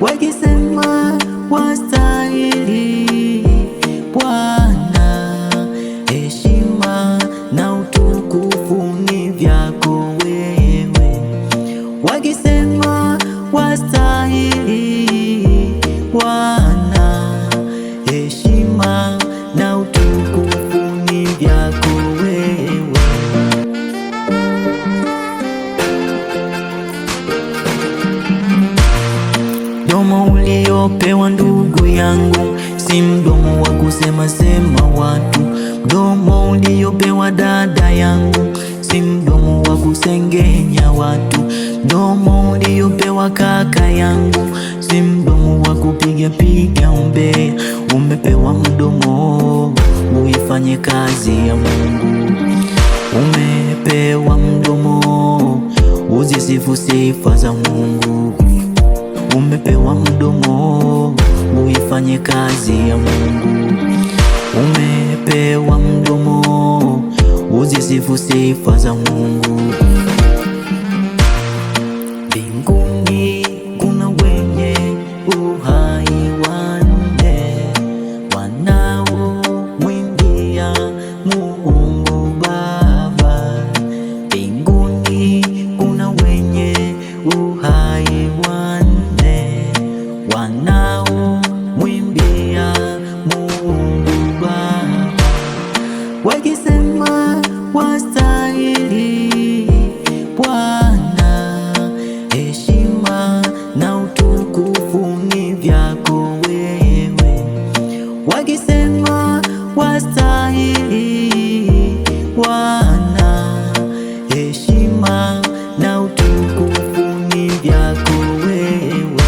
wakisema wastahili Bwana, heshima na utukufu ni vyako wewe. Wakisema wastahili Bwana, heshima na utukufu ni vyako wewe. Mdomo uliopewa ndugu yangu, si mdomo wa kusema sema watu. Mdomo uliopewa dada yangu, si mdomo wa kusengenya watu. Mdomo uliopewa kaka yangu, si mdomo wa kupiga piga umbea. Umepewa mdomo uifanye kazi ya Mungu. Umepewa mdomo uzisifu sifa za Mungu. Umepewa mdomo uifanye kazi ya Mungu. Umepewa mdomo uzisifu sifa za Mungu. Mbinguni kuna wenye uhai wanne wanaomwimbia Mungu Baba. Mbinguni kuna wenye uhai wanne wanaomwimbia Mungu Baba, wakisema wastahili Bwana, heshima na utukufu ni vyako wewe. Wakisema wastahili Bwana, heshima na utukufu ni vyako wewe.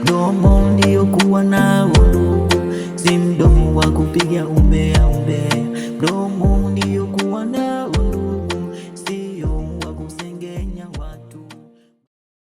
Mdomo uliokuwa nao ndugu, si mdomo wa kupiga umbea. Mdomo